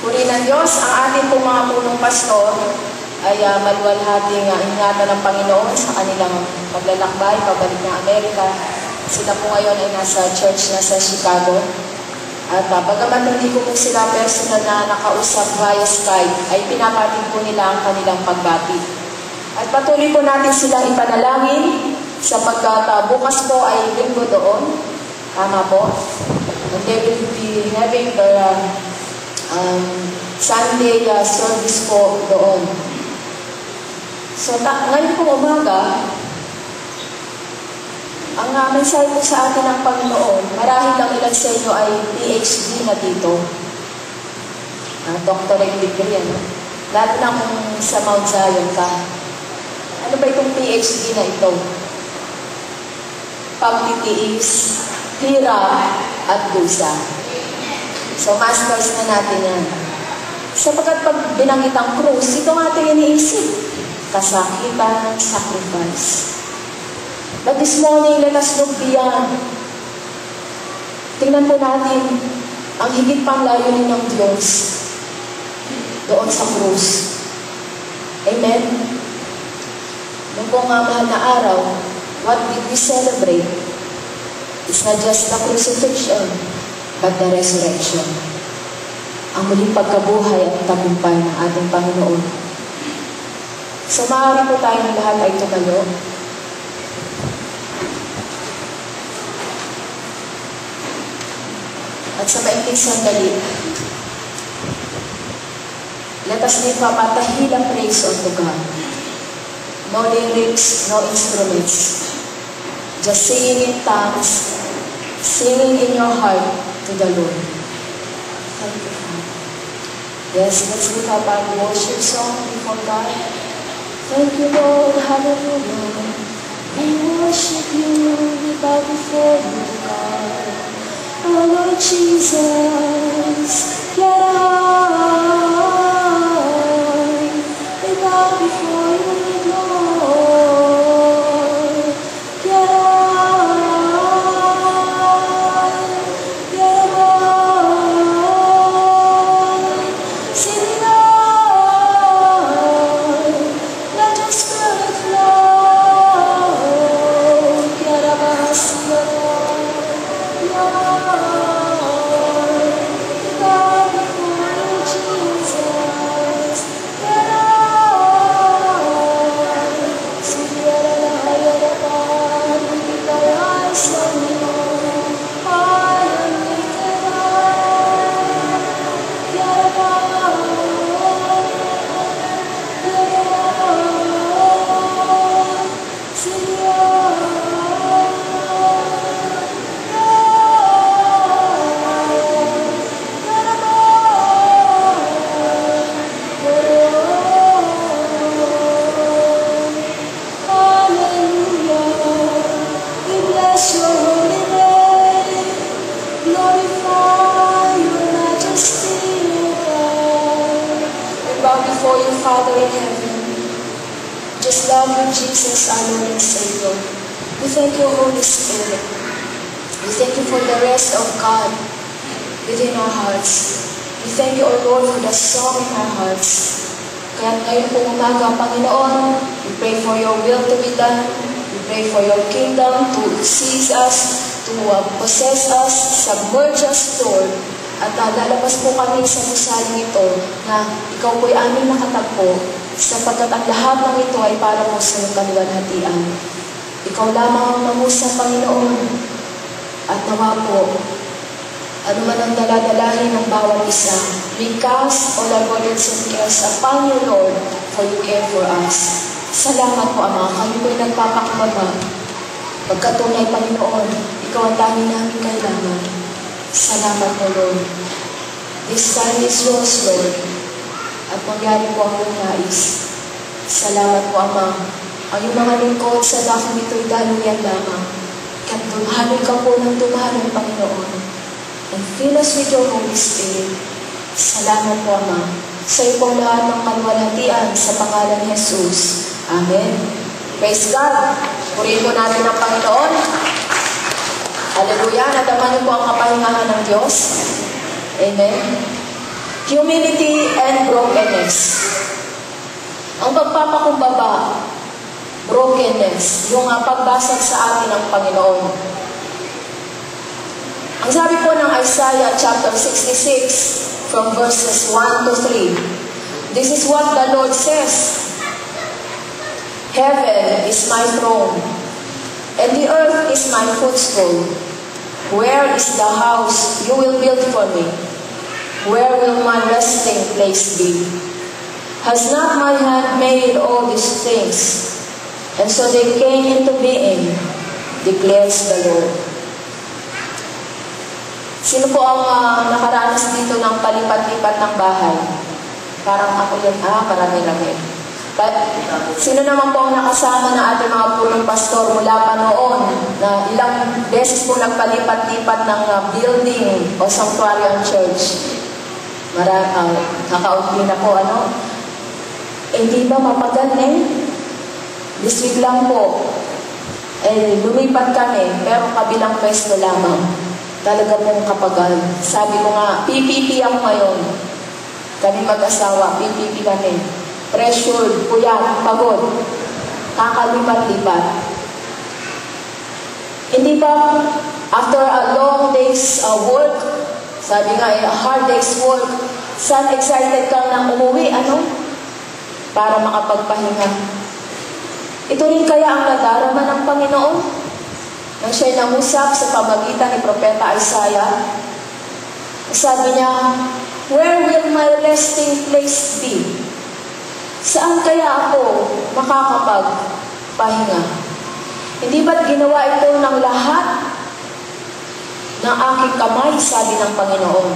Purihin ng Diyos, ang ating pong mga punong pastor ay maluwalhating ingatan ng Panginoon sa kanilang paglalakbay, pabalik ng Amerika. Sila po ngayon ay nasa church na sa Chicago. At bagaman hindi ko po sila personal na nakausap via Skype, ay pinapatid po nila ang kanilang pagbati. At patuloy po natin silang ipanalangin sapagkat bukas po ay linggo doon. Tama po. And they will be having the Sunday service po doon. So, ngayon po umaga, ang mensahe po sa atin ng Panginoon, marahil ang ilan sa inyo ay PhD na dito. Doctorate degree, ano? Lalo na kung sa Mount Zion ka. Ano ba itong PhD na ito? Pagtitiis, hirap, at dusa. So, masters na natin yan. Sapagkat pag binanggit ang krus, ito ang ating iniisip. Kasakitan, sacrifice. But this morning, let us look beyond. Tingnan po natin ang higit pang layunin ng Diyos doon sa krus. Amen? Noong pong mahal na araw, what did we celebrate? It's not just the crucifixion, but the resurrection. Ang muling pagkabuhay at tagumpay ng ating Panginoon. So, maaari po tayong lahat ay tumayo. At sa maikling sandali, let us lift up a tahilang praise unto God. No lyrics, no instruments. Just singing in tongues, singing in your heart to the Lord. Thank you, Father. Yes, let's lift up our worship song before God. Thank you, Lord, hallelujah. We worship you, we bow before you, God. Oh, Lord Jesus, get on. We bow before you, Lord. Get on, get on. Sing on, let your spirit flow. Get on, sing on. Father in heaven, just love you, Jesus, our Lord and Savior. We thank you, Holy Spirit. We thank you for the rest of God within our hearts. We thank you, O Lord, for the song in our hearts. Kaya ngayon po umaga, Panginoon, we pray for your will to be done. We pray for your kingdom to seize us, to possess us, submerge us, Lord. At lalabas po kami sa musaling ito na ikaw po'y aming nakatagpo sapagkat ang lahat ng ito ay para mo sa iyong kaluwalhatian. Ikaw lamang ang mangusang Panginoon at nawa po ano man ang daladalahin ng bawat isa. We cast all our burdens and cares upon you, Lord, for you care for us. Salamat po, Ama. Kayo po'y nagpapakumbaba. Pagkatunay, Panginoon, ikaw ang dami namin kailangan. Salamat po, Lord. This time is yours, Lord. At mangyari po ang iyong nais. Salamat po, Ama. Ang iyong mga lingkod sa dakong ito'y daluyan lamang. At dumaloy ka po ng dumaloy, Panginoon. And fill us with your Holy Spirit. Salamat po, Ama. Sa iyo pong lahat ng kaluwalhatian sa pangalan ni Jesus. Amen. Praise God. Purihin po natin ang Panginoon. Hallelujah. Nadaman niyo po ang kapahingahan ng Diyos. Amen. Humility and brokenness. Ang pagpapakumbaba, brokenness, yung pagbasag sa atin ng Panginoon. Ang sabi po ng Isaiah chapter 66 from verses 1 to 3, this is what the Lord says, heaven is my throne, and the earth is my footstool. Where is the house you will build for me? Where will my resting place be? Has not my hand made all these things? And so they came into being, declares the Lord. Sino po ang nakaranas dito ng palipat-lipat ng bahay? Parang ako yun, marami-rami. But, sino naman po ang nakasama na ating mga punong pastor mula pa noon na ilang beses po nagpalipat-lipat ng building o sanctuary church? Kakaunti na po, Hindi ba mapagaling? This week lang po, lumipat kami, pero kabilang pwesto lamang. Talaga pong kapagal. Sabi ko nga, PPP ako ngayon. Kami mag-asawa, PPP kami. Pressured, puyat, pagod. Kakalipat-lipat. Hindi ba, after a long day's work, sabi nga, a hard day's work, saan excited kang nang umuwi, para makapagpahinga. Ito rin kaya ang nadarama ng Panginoon nang siya'y nangusap sa pamagitan ni Propeta Isaiah. Sabi niya, where will my resting place be? Saan kaya ako makakapagpahinga? Hindi ba't ginawa ito ng lahat ng aking kamay, sabi ng Panginoon.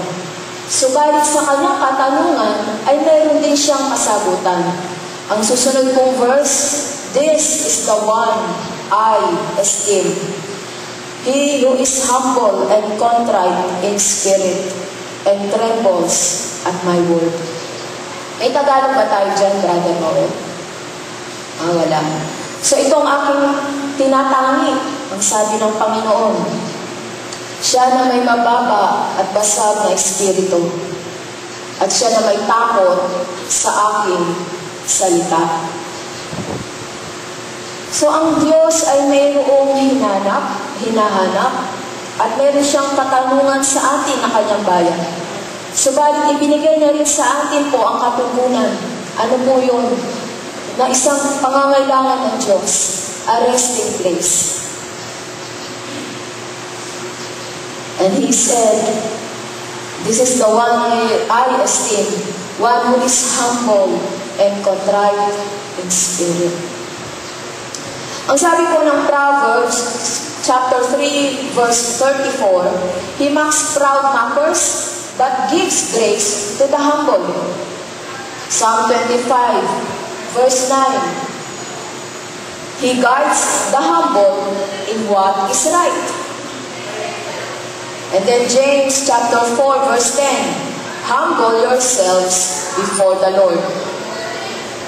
Subalit sa kanyang katanungan ay mayroon din siyang kasagutan. Ang susunod kong verse, this is the one I esteem. He who is humble and contrite in spirit and trembles at my word. May Tagalog ba tayo dyan, Brother Noel? Wala. So itong aking tinatangi, ang sabi ng Panginoon, siya na may mababa at basag na espiritu, at siya na may takot sa aking salita. So ang Diyos ay mayroong hinahanap, at mayroon siyang katanungan sa atin na kanyang bayan. Subalit ibinigay na rin sa atin po ang katugunan. Ano po yun? Na isang pangangailangan ng Diyos, a resting place. And He said, this is the one I esteem, one who is humble and contrite in spirit. Ang sabi po ng Proverbs, chapter 3, verse 34, He mocks proud mockers, but gives grace to the humble. Psalm 25, verse 9, He guides the humble in what is right. And then James chapter 4 verse 10, humble yourselves before the Lord.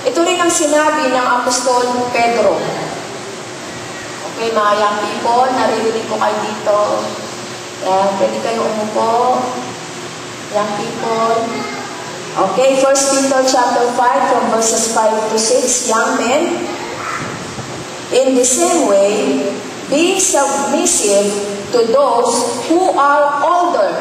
Ito rin ang sinabi ng Apostol Pedro. Okay, mga young people, naririnig ko kayo dito. Pwede kayo umupo. Young people. Okay, 1 Peter chapter 5 from verses 5 to 6, young men. In the same way, be submissive to those who are older.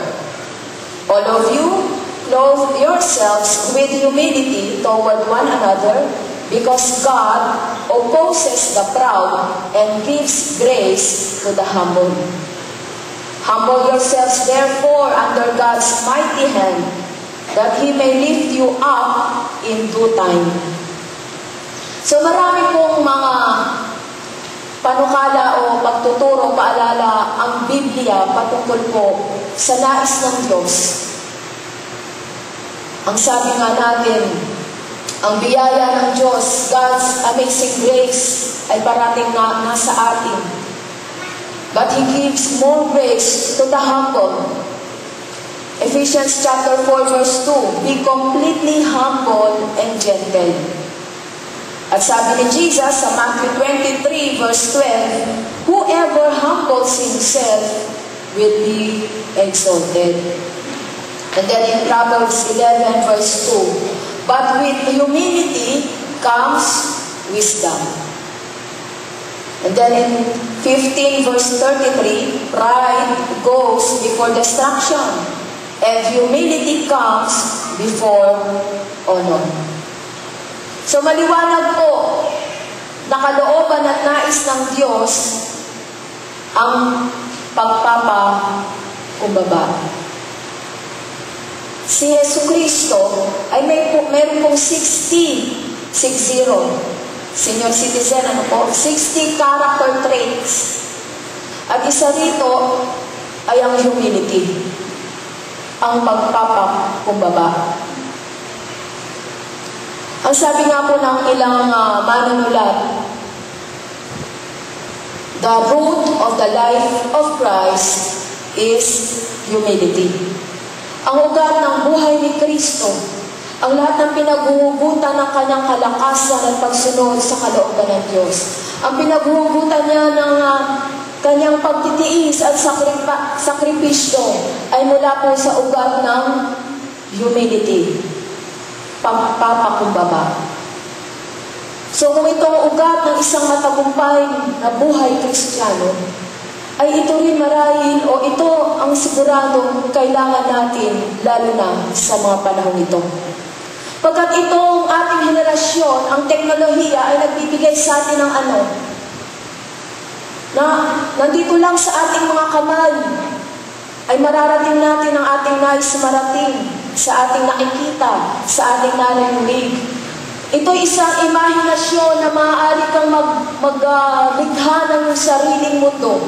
All of you, clothe yourselves with humility toward one another, because God opposes the proud and gives grace to the humble. Humble yourselves therefore under God's mighty hand, that He may lift you up in due time. So marami pong mga panukala o pagtuturo, paalala ang Biblia patungkol po sa nais ng Diyos. Ang sabi nga natin, ang biyaya ng Diyos, God's amazing grace, ay parating na nasa atin. But He gives more grace to the humble. Ephesians chapter 4 verse 2, be completely humble and gentle. At sabi ni Jesus sa Matthew 23 verse 12, whoever humbles himself will be exalted. And then in Proverbs 11 verse 2, but with humility comes wisdom. And then in 15 verse 33, pride goes before destruction, and humility comes before honor. So maliwanag po, nakalooban at nais ng Diyos ang pagpapakumbaba. Si Jesucristo ay meron pong 60 senior citizen, 60 character traits. At isa rito ay ang humility, ang pagpapakumbaba. Ang sabi nga po ng ilang manunulat, the root of the life of Christ is humility. Ang ugat ng buhay ni Kristo, ang lahat ng pinaghuhugutan ng kanyang kalakasan at pagsunod sa kalooban ng Diyos. Ang pinaghuhugutan niya ng kanyang pagtitiis at sakripisyo ay mula po sa ugat ng humility, pagpapakumbaba. So kung itong ugat ng isang matagumpay na buhay Kristiyano, ay ito rin marahil o ito ang siguradong kailangan natin lalo na sa mga panahon ito. Pagkat itong ating henerasyon, ang teknolohiya ay nagbibigay sa atin ng na nandito lang sa ating mga kamay ay mararating natin ang ating nais marating, sa ating nakikita, sa ating narinig. Ito isang imahinasyon na maaari kang maglikha ng iyong sariling mundo.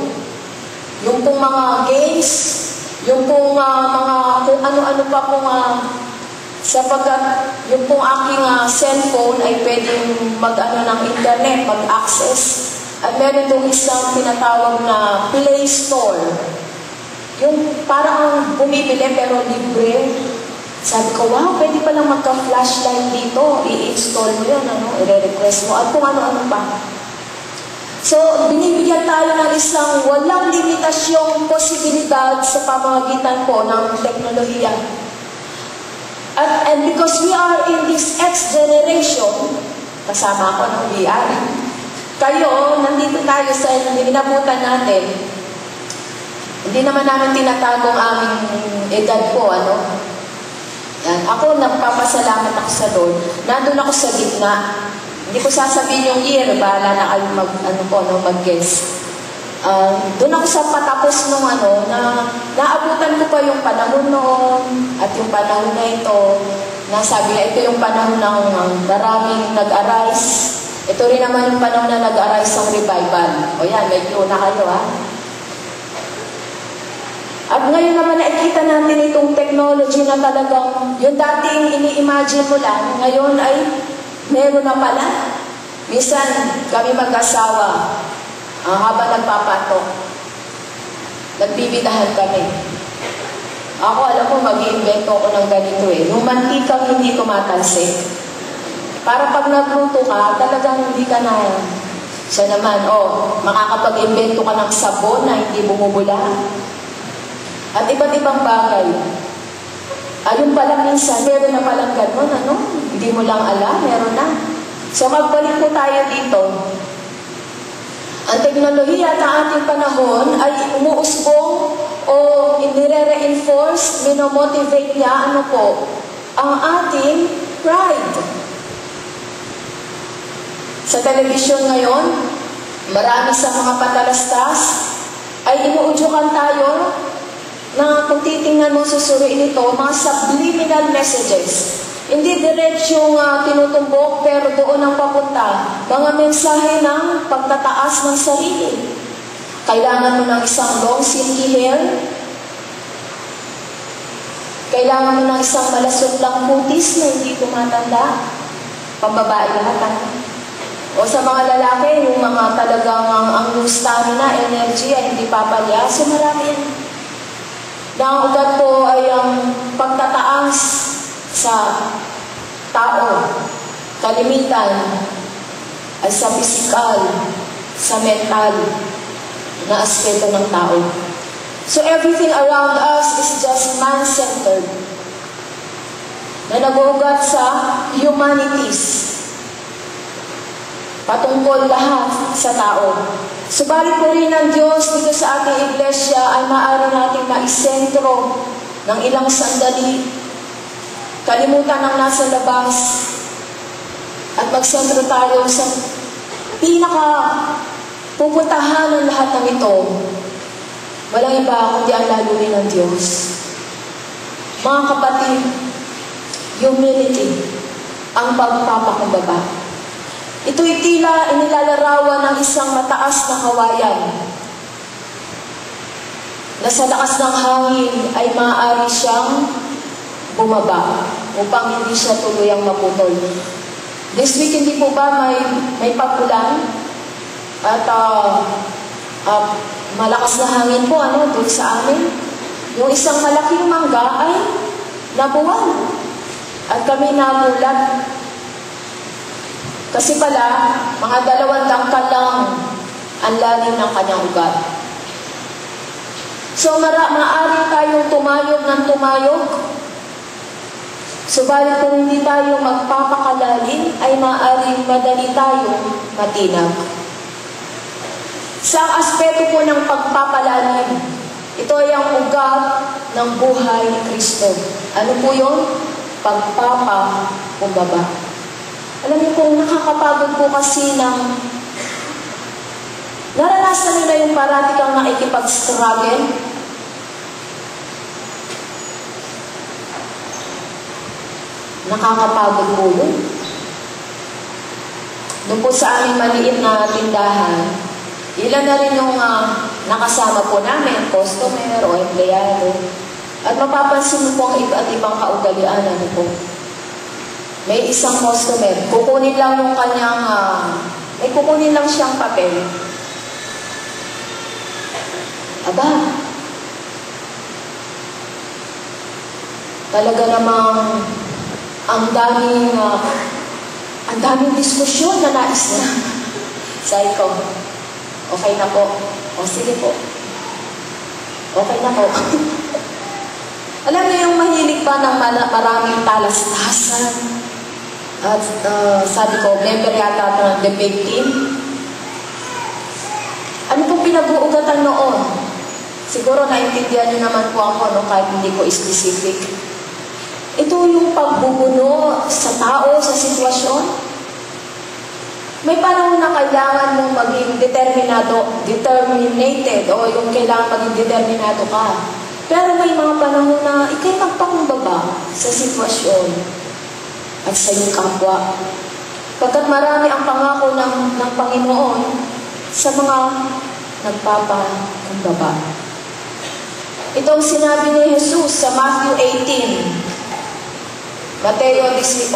Yung pong mga games, yung pong mga kung ano-ano pa pong sapagkat yung pong aking cellphone ay pwedeng ng internet, mag-access. At meron itong isang tinatawag na Play Store. Yung parang bumibili pero libre. Sabi ko, wow, pwede palang magka-flashlight dito. I-install mo yun, i-request mo. At kung ano-ano pa. So, binibigyan tayo ng isang walang limitasyong posibilidad sa pamamagitan po ng teknolohiya. And because we are in this X generation, kasama ako ng VR, kayo, nandito tayo sa inabutan natin. Hindi naman namin tinatago ang aming edad po, Yan. Ako, nagpapasalamat ako sa Lord. Nandun ako sa gitna. Hindi ko sasabihin yung year, bahala na kayo mag-guess. Doon ako sa patapos nung na naabutan ko pa yung panahon noon at yung panahon na ito, nasabi na ito yung panahon ng maraming nag-arise. Ito rin naman yung panahon na nag-arise ang revival. O yan, medyo na kayo At ngayon naman nakikita natin itong technology na talagang yung dating ini-imagine mo lang, ngayon ay meron na pala. Minsan, kami mag-asawa, habang nagpapatok, nagbibidahan kami. Ako, alam mo, mag-iimbento ako ng ganito Yung mantikang hindi tumatalsik. Para pag nagluto ka, talagang hindi ka na. Siya naman, makakapag-imbento ka ng sabon na hindi bumubula. At iba't ibang bagay. Ayun pala minsan, meron na palang gano'n, Hindi mo lang alam, meron na. So magbalik po tayo dito. Ang teknolohiya at ang ating panahon ay umuusbong o inire-reinforce, minomotivate niya, ang ating pride. Sa telebisyon ngayon, marami sa mga patalastas ay inuudyukan tayo na kung titingnan mo susuriin ito, mga subliminal messages. Hindi diretsong tinutumbok, pero doon ang papunta. Mga mensahe ng pagtataas ng sarili. Kailangan mo ng isang long silky hair. Kailangan mo ng isang malasutlang putis na hindi tumatanda. Pambabae lahat. O sa mga lalaki, yung mga talagang ang stamina, energy ay hindi papalya. So marami yan. Na ugat po ay ang pagtataas sa tao, kalimitan, ay sa physical, sa mental na aspeto ng tao. So everything around us is just man-centered. na nag-uugat sa humanities. Patungkol lahat sa tao. Subalit po rin ng Diyos dito sa ating iglesia ay maaari natin maisentro ng ilang sandali. Kalimutan ang nasa labas at magsentro tayo sa pupuntahan ng lahat ng ito. Walang iba kundi ang lalunin ng Diyos. Mga kapatid, humility, ang pagpapakumbaba. Ito'y tila inilalarawan ng isang mataas na kawayan na sa lakas ng hangin ay maaari siyang bumaba upang hindi siya tuluyang maputol. This week, hindi po ba may pagulan at malakas na hangin po doon sa amin? Yung isang malaking mangga ay nabuwan at kami nagulat. Kasi pala, mga 2 dangkal lang ang lalim ng kanyang ugat. So, maaari tayong tumayog ng tumayog. Subalit kung hindi tayo magpapakalalim, ay maaaring madali tayong matinag. Sa aspeto po ng pagpapalalim, ito ay ang ugat ng buhay ni Kristo. Ano po yun? Pagpapakumbaba. Alam niyo kung nakakapagod po kasi naranasan niyo na yung parati kang nakikipag-struggle. Nakakapagod po yun. Doon po sa aming maliit na tindahan, ilan na rin yung nakasama po namin, customer o empleyado. At mapapansin mo po ang iba't ibang kaugalian. Po. May isang customer, kukunin lang yung kanyang, kukunin lang siyang papel. Aba, talaga namang ang daming diskusyon na nais na. Sabi ko, okay na po. O sige po. Okay na po. Alam niyo yung mahilig pa ng maraming talastasan. At sabi ko, member yata ng debate team. Ano pong pinag-uugatan noon? Siguro naintindihan niyo naman po ako kahit hindi ko specific. Ito yung pagbubuno sa tao, sa sitwasyon. May panahon na kailangan mong maging determinated o yung kailangan maging determinado ka. Pero may mga panahon na ikay magpakumbaba sa sitwasyon at sa iyong kapwa. Pagkat marami ang pangako ng Panginoon sa mga nagpapakumbaba. Ito ang sinabi ni Jesus sa Matthew 18, Mateo 18,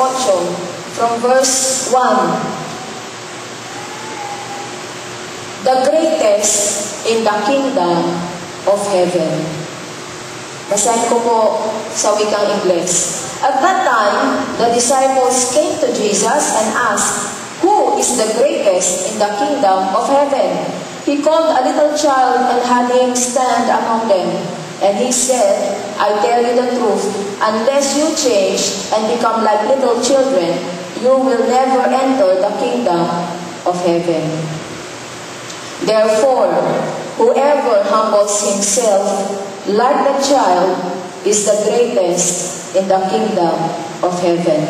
from verse 1. The greatest in the kingdom of heaven. Basahin ko po sa wikang Ingles. At that time, the disciples came to Jesus and asked, "Who is the greatest in the kingdom of heaven?" He called a little child and had him stand among them. And he said, "I tell you the truth, unless you change and become like little children, you will never enter the kingdom of heaven. Therefore, whoever humbles himself like the child is the greatest in the kingdom of heaven.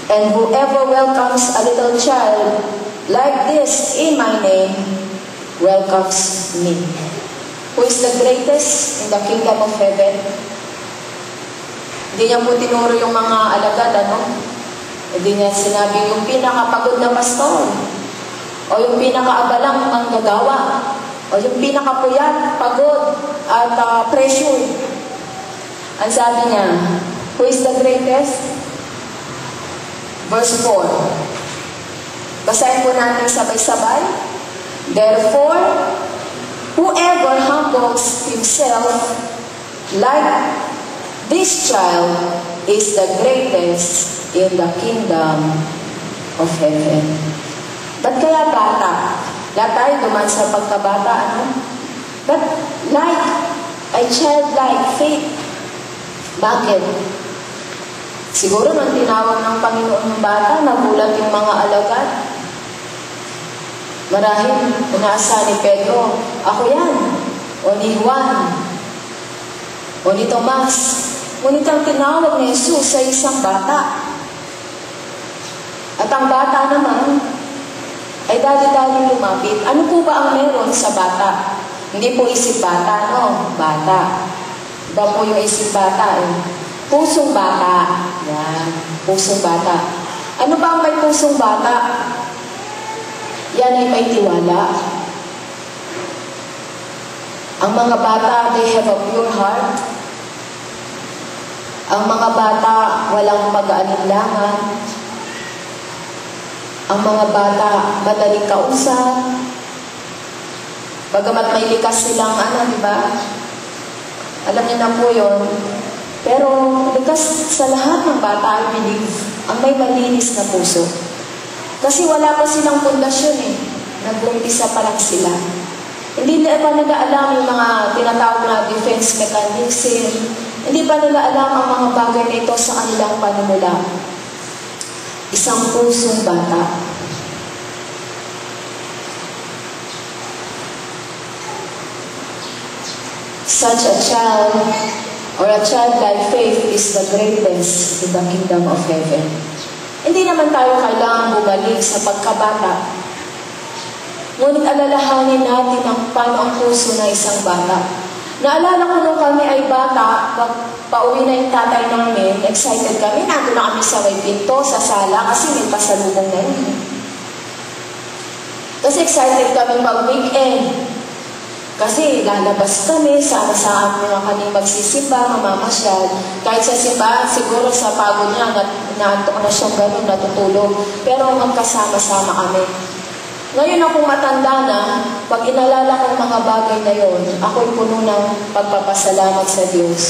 And whoever welcomes a little child like this in my name welcomes me." Who is the greatest in the kingdom of heaven? Hindi niya po tinuro yung mga alagad, Hindi niya sinabi yung pinakapagod na pastor, o yung pinakaabalang manggagawa, o yung pinakapuyat, pagod, at pressure. Ang sabi niya, who is the greatest? Verse 4. Basahin po natin sabay-sabay. Therefore, whoever humbles himself like this child is the greatest in the kingdom of heaven. Ba't kaya bata? Lahat tayo duman sa pagkabata, But like a childlike faith. Bakit? Siguro nang tinawag ng Panginoon ng bata, nagulat yung mga alagad. Marahil, inaasa ni Pedro, ako yan, o ni Juan, o ni Tomas. Ngunit ang tinawag ni Jesus ay isang bata. At ang bata naman ay dali-dali lumapit. Ano po ba ang meron sa bata? Hindi po isip bata, no? Bata. Iba po yung isip bata, eh. Pusong bata. Yan. Pusong bata. Ano ba ang may pusong bata? Yan ay may tiwala. Ang mga bata, they have a pure heart. Ang mga bata, walang mag-aalinlangan. Ang mga bata, madaling kausap. Bagamat may likas silang di ba? Alam niyo na po yun. Pero likas sa lahat ng bata, I believe, ang may malinis na puso. Kasi wala pa silang pundasyon eh. Nag-umpisa pa lang sila. Hindi nila pa nila alam yung mga tinatawag na defense mechanism. Hindi pa nila alam ang mga bagay na ito sa kanilang panimula. Isang pusong bata. Such a child or a childlike faith is the greatest in the kingdom of heaven. Hindi naman tayo kailangan bumalik sa pagkabata. Ngunit alalahanin natin ang paano ang puso na isang bata. Naalala ko nung kami ay bata, pauwi na yung tatay namin, excited kami, nandun na kami sa may pinto, sa sala, kasi may pasalubong na yun. Kasi excited kami mag-weekend. Kasi lalabas kami, sama-sama kami magsisimba, mamamasyal. Kahit sa simbahan, siguro sa pagod niya, naantok na siyang gano'n, natutulog. Pero magkasama-sama kami. Ngayon akong matanda na, pag inalala ko mga bagay na yon, ako'y puno ng pagpapasalamat sa Diyos.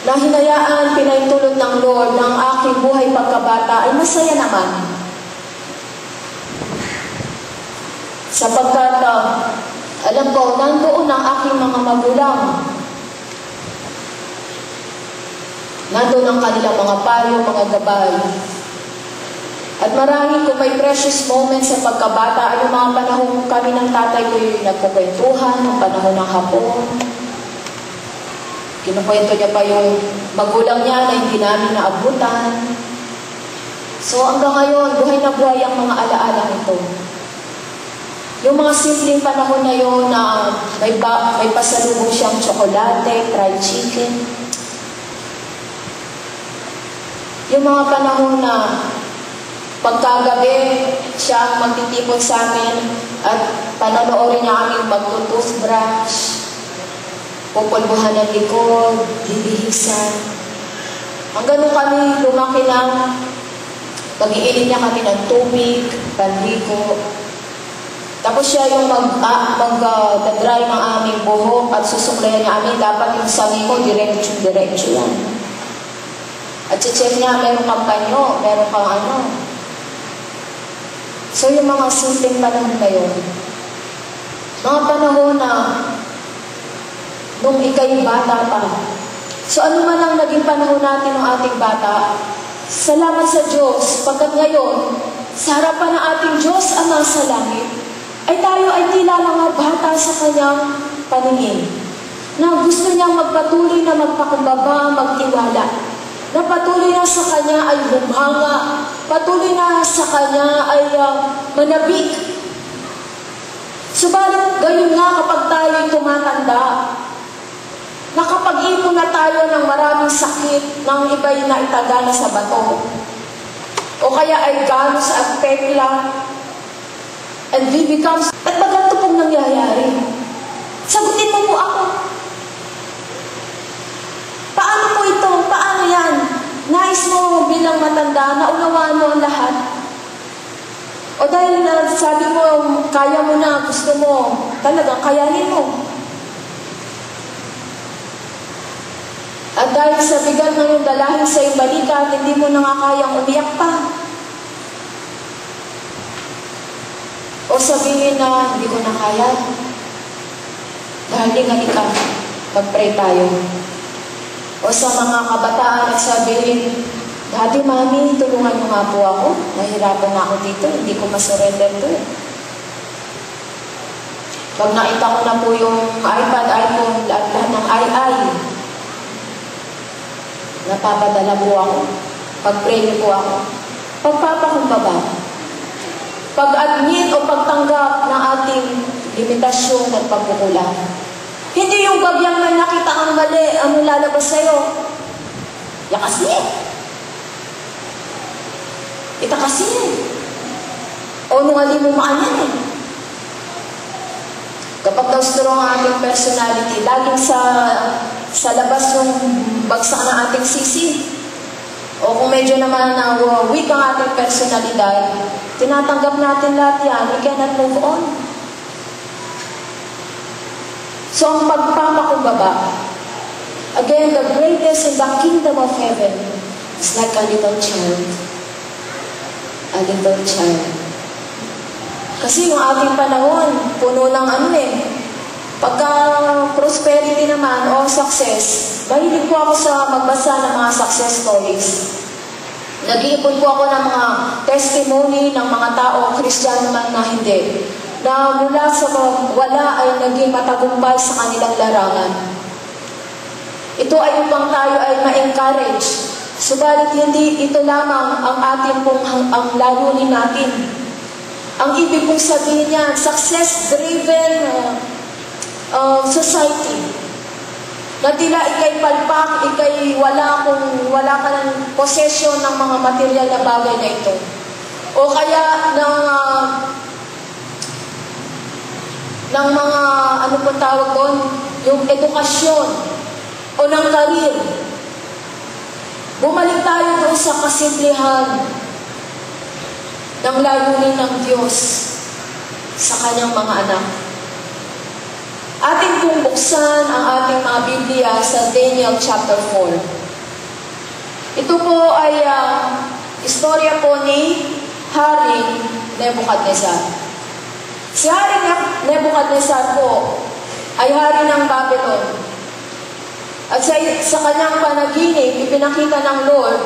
Nahinayaan, pinaitulot ng Lord ng aking buhay pagkabata ay masaya naman. Sapagkat, alam ko, nandoon ang aking mga magulang. Nandoon ang kanilang mga payo, mga gabay. At marami kung may precious moments sa pagkabata, ay yung mga panahon kami ng tatay ko yung nagkukwentuhan, yung panahon ng hapon. Kinukwento niya pa yung magulang niya na hindi namin naabutan. So hanggang ngayon, buhay na buhay ang mga alaala nito. Yung mga simpleng panahon na yun na may pasalubong siyang tsokolate, fried chicken. Yung mga panahon na pagkagabi, siya magtitipon sa amin at panonoorin niya kami magtutoothbrush, pupulbuhan ng likod, bibihisan. Hanggang nung kami lumaki na, pag-iilin niya kami ng tubig, panligo. Tapos siya yung mag-dry ng aming buhok at susuklayan niya amin. Dapat yung sabi ko, diretso yan. At check niya, meron kang panyo, meron kang ano. So yung mga simpleng panahon na yun, mga panahon na nung ikay bata pa. So ano man ang naging panahon natin ng ating bata, salamat sa Diyos, pagkat ngayon, sa harapan ng ating Diyos Ama sa langit, ay tayo ay tila mga bata sa kanyang paningin, na gusto niyang magpatuloy na magpakumbaba, magtiwala, na patuloy na sa kanya ay humanga, patuloy na sa kanya ay manabik. Subalit, gayon nga kapag tayo'y tumatanda, nakapag-ipon na tayo ng maraming sakit ng iba'y naitagana sa bato, o kaya ay ganos at pekla, and we become... At ba ganito pong nangyayari? Sagutin mo po ako. Paano po ito? Paano yan? Nais mo bilang matanda na unawaan mo ang lahat? O dahil sabi mo, kaya mo na, gusto mo, talagang kayanin mo. At dahil sa bigat ng iyong dalahin sa iyong balita at hindi mo nakakayang umiyak pa. O sabihin na, hindi ko na kaya. Dahil halika, mag-pray tayo. O sa mga kabataan at sabihin, Daddy, Mami, tulungan mo nga po ako. Nahirapan na ako dito, hindi ko masurrender to eh. Pag nakita ko na po yung iPad, iPhone, lahat ng napapadala po ako. Pag-pray po ako. Pagpapakumbaba. Pag-admit o pagtanggap ng ating limitasyon at pagkukulang. Hindi yung bagyang may nakita ang mali, ano lalabas sa'yo? Yakas niya. Itakas niya. O nung alin mo maanan eh. Kapag daw strong ang ating personality, laging sa labas yung bagsak ng ating sisi. O kung medyo naman na weak ang ating personalidad, tinatanggap natin lahat yan, we cannot move on. So ang pagpapakumbaba, again, the greatest in the kingdom of heaven is like a little child. A little child. Kasi yung ating panahon, puno ng pagka prosperity naman o success, mahilig po ako sa magbasa ng mga success stories. Nag-iipon po ako ng mga testimony ng mga tao, Kristiyano man na hindi, na mula sa wala ay naging matagumpay sa kanilang larangan. Ito ay upang tayo ay ma-encourage. Subalit hindi ito lamang ang ating ang layunin natin. Ang ibig kong sabihin niyan, success-driven society. Na tila ikay palpak, ikay wala ka ng possession ng mga material na bagay na ito. O kaya ng mga, ano po tawag doon, yung edukasyon o ng karir. Bumalik tayo doon sa kasimplihan ng layunin ng Diyos sa kanyang mga anak. Ating pong buksan ang ating mga Biblia sa Daniel chapter 4. Ito po ay istorya po ni Haring Nebuchadnezzar. Si Haring Nebuchadnezzar po ay hari ng Babylon. At sa kanyang panaginip, ipinakita ng Lord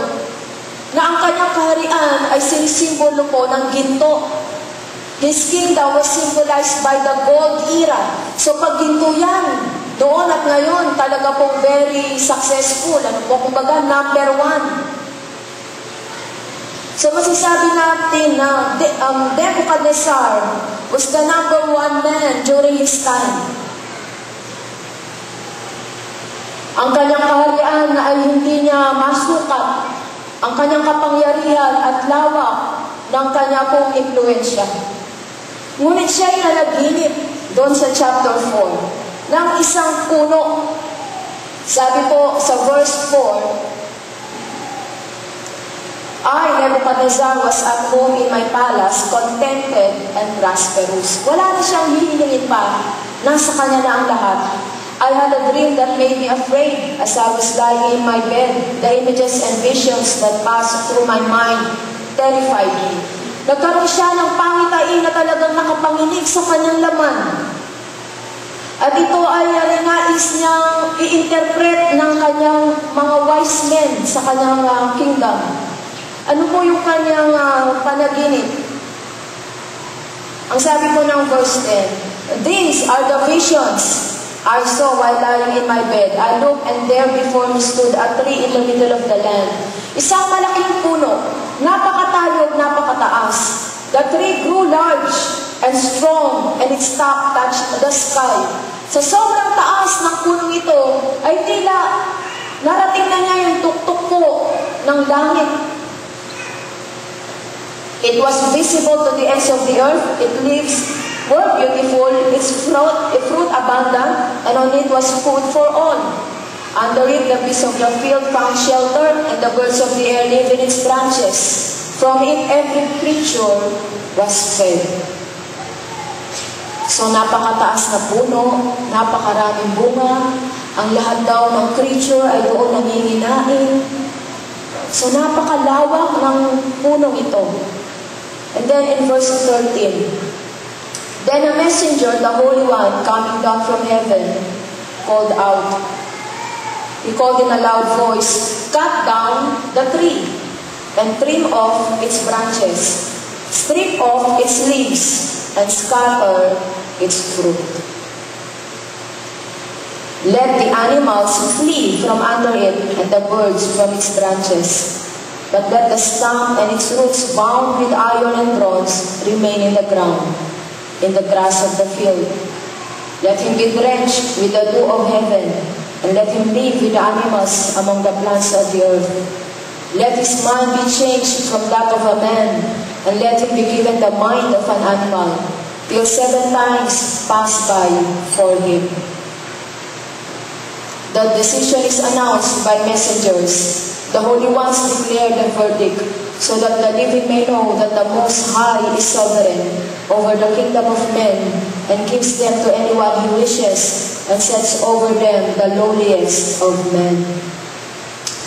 na ang kanyang kaharian ay sinisimbolo po ng ginto. His kingdom was symbolized by the gold era. So pag ginto yan, doon at ngayon, talaga pong very successful. Ano po, kumbaga, number 1. So masasabi natin na Nebuchadnezzar was the number 1 man during his time. Ang kanyang kaharian na ay hindi niya masukat. Ang kanyang kapangyarihan at lawak ng kanya pong impluensya. Ngunit siya'y nanaginip doon sa chapter 4 ng isang puno. Sabi po sa verse 4, I, Nebuchadnezzar, was at home in my palace, contented and prosperous. Wala na siyang hihingin pa. Nasa kanya na ang lahat. I had a dream that made me afraid as I was lying in my bed. The images and visions that passed through my mind terrified me. Nagkaroon siya ng pangitain na talagang nakapanginig sa kanyang laman. At ito ay nais niyang i-interpret ng kanyang mga wise men sa kanyang kingdom. Ano po yung kanyang panaginip? Ang sabi po ng verse 10, these are the visions I saw while lying in my bed. I looked, and there before me stood a tree in the middle of the land. Isang malaking puno, napakatayog, napakataas. The tree grew large and strong, and its top touched the sky. Sa sobrang taas ng punong ito, ay tila narating na niya yung tuktok po ng langit. It was visible to the ends of the earth. Its leaves were beautiful, its fruit abundant, and on it was food for all. Under it, the beasts of the field found shelter, and the birds of the air lived in its branches. From it, every creature was fed. So, napakataas na puno, napakaraming bunga, ang lahat daw ng creature ay doon nanginginain. So, napakalawak ng punong ito. And then in verse 13, then a messenger, the Holy One, coming down from heaven, called out, he called in a loud voice, "Cut down the tree and trim off its branches, strip off its leaves and scatter its fruit. Let the animals flee from under it and the birds from its branches. But let the stump and its roots bound with iron and bronze remain in the ground, in the grass of the field. Let him be drenched with the dew of heaven, and let him live with the animals among the plants of the earth. Let his mind be changed from that of a man, and let him be given the mind of an animal, till 7 times pass by for him." The decision is announced by messengers. The holy ones declare the verdict, so that the living may know that the Most High is sovereign over the kingdom of men, and gives them to anyone he wishes, and sets over them the lowliest of men.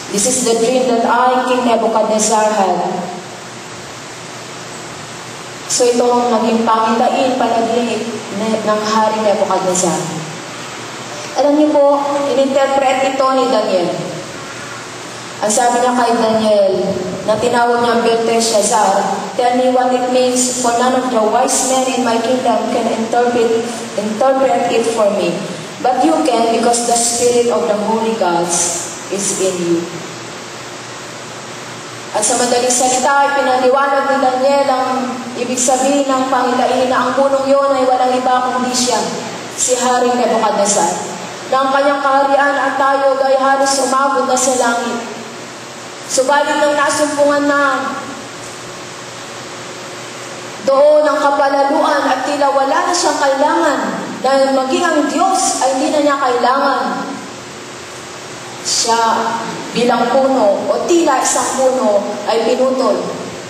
This is the dream that I, King Nebuchadnezzar, had. So itong naging pangitain, panaginip ng Hari Nebuchadnezzar. Alam niyo po, ininterpret ito ni Daniel. Ang sabi niya kay Daniel, na tinawag niya Belteshazzar, "Tell me what it means, for none of the wise men in my kingdom can interpret it for me. But you can, because the spirit of the holy gods is in you." At sa madaling salita, pinaliwanag ni Daniel ang ibig sabihin ng pangitain na ang punong yun ay walang iba kundi siya, si Haring Nebuchadnezzar, na ang kanyang kaharian at tayo ay halos umabot na sa langit. Subalit nang nasumpungan na doon ang kapalaluan at tila wala na siyang kailangan, dahil maging ang Diyos ay hindi na niya kailangan, siya bilang puno o tila isang puno ay pinutol.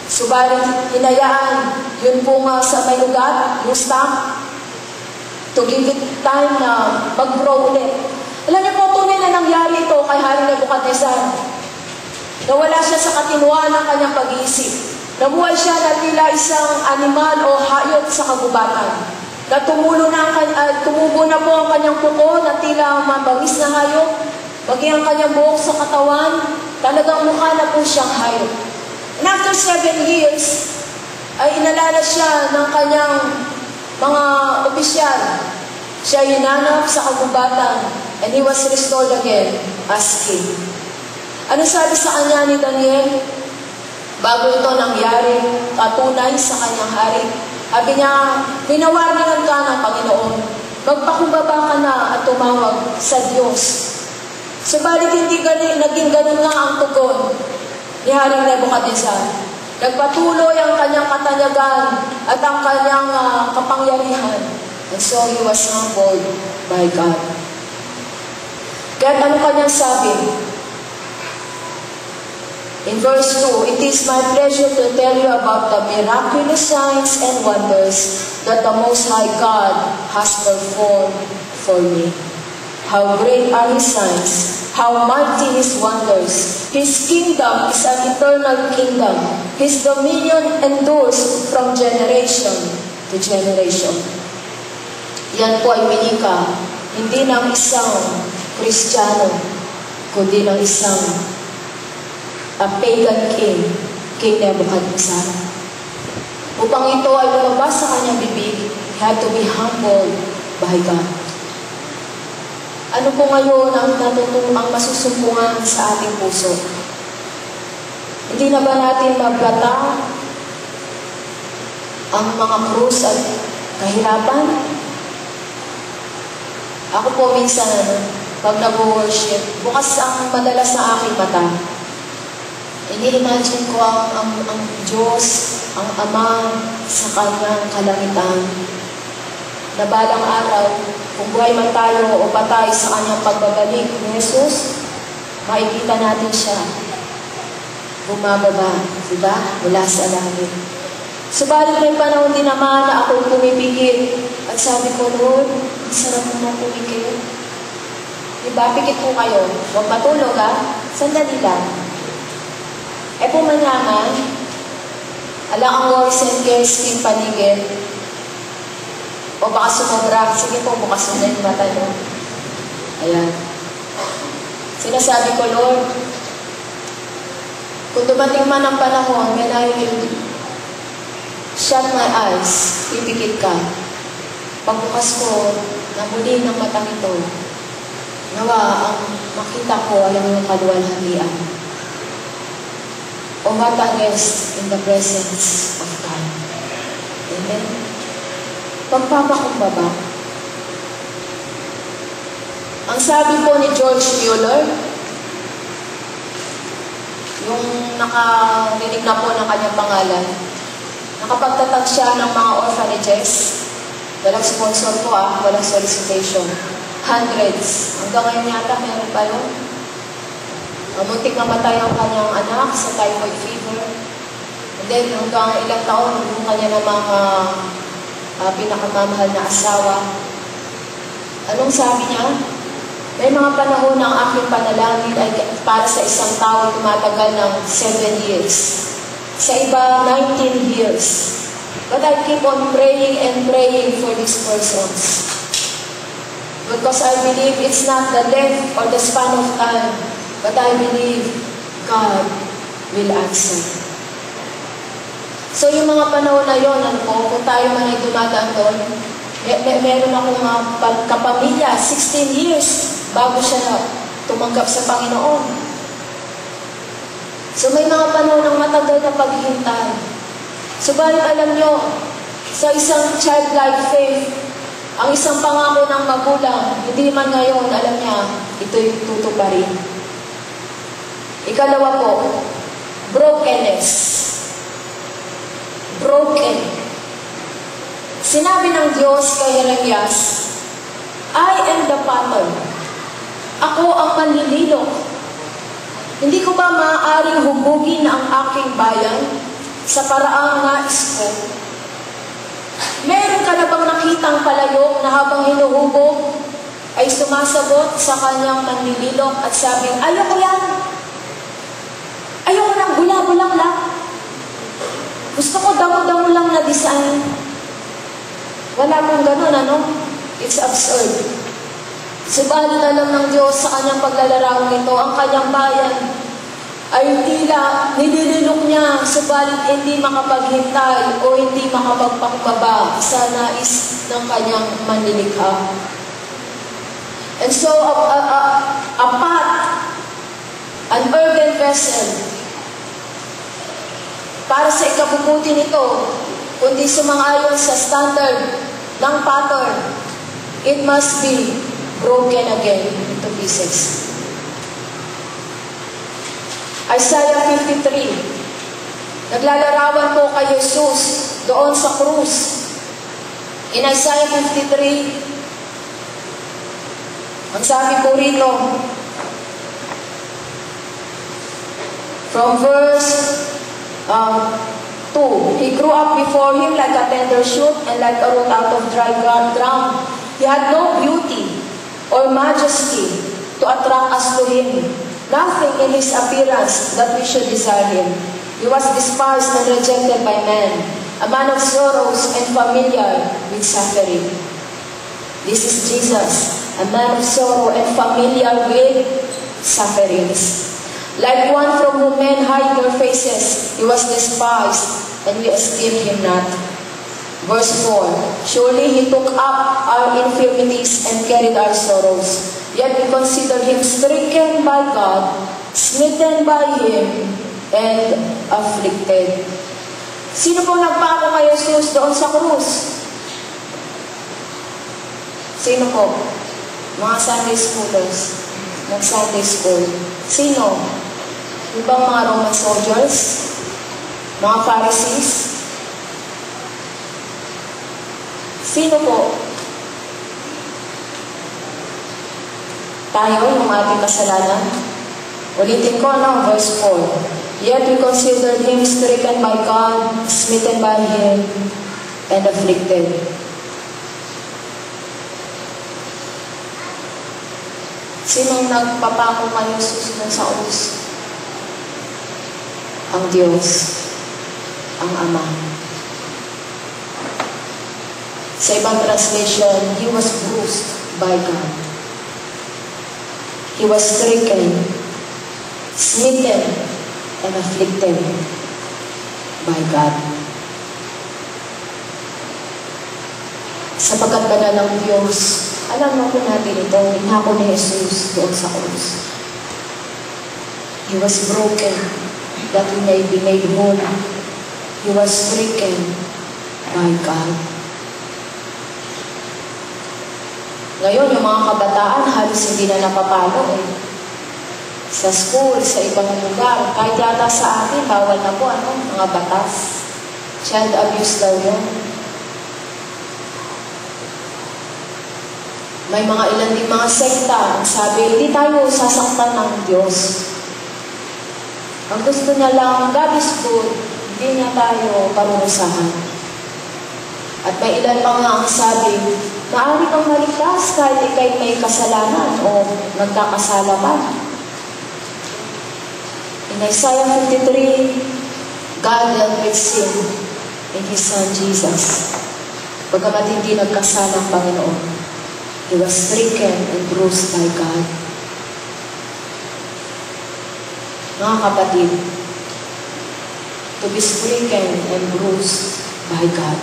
Subalit hinayaan yun po nga sa may ugat, yung stump, to give it time na mag-grow ulit. Alam niyo po, tunay na nangyari ito kay Hari Nebuchadnezzar. Nawala siya sa katinuan ng kanyang pag-iisip. Nabuhay siya na tila isang animal o hayop sa kagubatan. Na tumubo na po ang kanyang kuko na tila mabawis na hayop. Maging ang kanyang buhok sa katawan, talagang mukha na po siyang hayop. And after 7 years, ay inalala siya ng kanyang mga opisyal. Siya hinanap sa kagubatan, and he was restored again as king. Ano sabi sa kanya ni Daniel? Bago ito nangyari, patunay sa kanyang hari. Sabi niya, "Pinawarningan ka ng Panginoon. Magpakumbaba ka na at tumawag sa Diyos." Subalit hindi naging ganun nga ang tugon ni Haring Nebuchadnezzar. Nagpatuloy ang kanyang katanyagan at ang kanyang kapangyarihan. And so he was humbled by God. Kaya ano kanyang sabi? In verse 2, "It is my pleasure to tell you about the miraculous signs and wonders that the Most High God has performed for me. How great are His signs, how mighty His wonders. His kingdom is an eternal kingdom. His dominion endures from generation to generation." Yan po ay winika, hindi ng isang Kristiyano, kundi ng isang a pagan king, King Nebuchadnezzar. Upang ito ay lumabas sa kanyang bibig, he had to be humbled by God. Ano po ngayon ang masusumpungan sa ating puso? Hindi na ba natin mablata ang mga krus at kahirapan? Ako po minsan, pag nag-worship, bukas ang madalas sa aking mata. Ini-imagine ko ang Diyos, ang Ama sa kanyang kalangitan. Na balang araw, kung buhay man tayo o patay sa kanyang pagbabalik ni Jesus, makikita natin siya bumababa, diba? Mula sa langit. Subalit may panahon din naman na ako'y pumipigil at sabi ko, "Lord, ang sarap naman pumigil." Diba? Pikit po kayo. Huwag matulog, ha? Sandali lang. Pumanyaman, alang ang worries and cares king paligid. O baka sumobra. Sige po, bukas mo na yung mata nyo. Ayan. Sinasabi ko, Lord, kung dumating man ang panahon when I will shut my eyes, pipikit ka. Pagbukas ko na muli ng matang ito, nawa ang makita ko ay ang kaluwalhatian. O what a rest in the presence of God. Amen. Pagpapakumbaba. Ang sabi po ni George Mueller, yung nakarinig na po ng kanyang pangalan, nakapagtatag siya ng mga orphanages. Walang sponsor po walang solicitation. Hundreds. Hanggang ngayon yata meron pa yun. Muntik namatay ang kanyang anak sa typhoid fever. And then hanggang ilang taon, yung kanya ng mga pinakamamahal na asawa. Anong sabi niya? May mga panahon na ang aking panalangin ay para sa isang tao tumatagal ng 7 years. Sa iba, 19 years. But I keep on praying and praying for these persons. Because I believe it's not the length or the span of time, but I believe God will answer. So yung mga panahon na yun, kung tayo man ay dumadaan doon, meron akong kapamilya, 16 years, bago siya tumanggap sa Panginoon. So may mga panahon ng matagal na paghihintay. Subalit alam nyo, sa isang childlike faith, ang isang pangako ng magulang, hindi man ngayon, alam niya, ito'y tutuparin. Ikalawa po, brokenness. Broken. Sinabi ng Diyos kay Jeremias, I am the potter. Ako ang manlililok. Hindi ko ba maaaring hubugin ang aking bayan sa paraang nais ko? Meron ka na bang nakitang palayok na habang hinuhubog ay sumasagot sa kanyang manlililok at sabing, ayoko yan. Ayoko ng bula-bulang lang. Gusto ko damo-damo lang na design. Wala pong ganun, It's absurd. Subalit alam ng Diyos sa kanyang paglalarawan nito, ang kanyang bayan ay tila nilililok niya, subalit hindi makapaghintay o hindi makapagpakumbaba sa nais ng kanyang manlilikha. And so, a pot, an earthen vessel, para sa ikabubuti nito, kundi sumang-ayon sa standard ng potter, it must be broken again into pieces. Isaiah 53. Naglalarawan po kay Jesus doon sa krus. In Isaiah 53, ang sabi po rito, from verse 2, He grew up before him like a tender shoot and like a root out of dry ground. He had no beauty or majesty to attract us to him. Nothing in his appearance that we should desire him. He was despised and rejected by men, a man of sorrows and familiar with suffering. This is Jesus, a man of sorrow and familiar with sufferings. Like one from whom men hide their faces, he was despised, and we esteemed him not. Verse 4, surely he took up our infirmities and carried our sorrows. Yet we consider him stricken by God, smitten by him, and afflicted. Sino po nagpako kay Jesus doon sa krus? Sino po? Mga Sunday schoolers. Nag-Sunday school. Sino? Ibang mga Roman soldiers? Mga Pharisees? Sino po? Tayo, yung ating kasalanan. Ulitin ko, verse 4. Yet we considered him stricken by God, smitten by him, and afflicted. Sinong nagpapako kayo susunod sa krus? Ang Diyos, ang Ama. Sa ibang translation, He was bruised by God. He was stricken, smitten, and afflicted by God. Sapagkat banal ng Diyos, alam mo po natin ito, inako ni Jesus doon sa krus. He was broken that we may be made whole. He was stricken by God. Ngayon, yung mga kabataan, halos hindi na napapalo eh. Sa school, sa ibang lugar, kahit yata sa atin, bawal na po, mga batas. Child abuse daw yun. May mga ilan din mga sekta, ang sabi, hindi tayo sasaktan ng Diyos. Ang gusto niya lang, God is good, hindi niya tayo parurusahan. At may ilan pa nga ang sabi, maaari kang maligtas kahit ikay may kasalanan o nagkakasala pa. In Isaiah 53, God dealt with sin in His Son Jesus. Pagkamat hindi nagkasala ang Panginoon, He was stricken and bruised by God. Mga kapatid, to be stricken and bruised by God.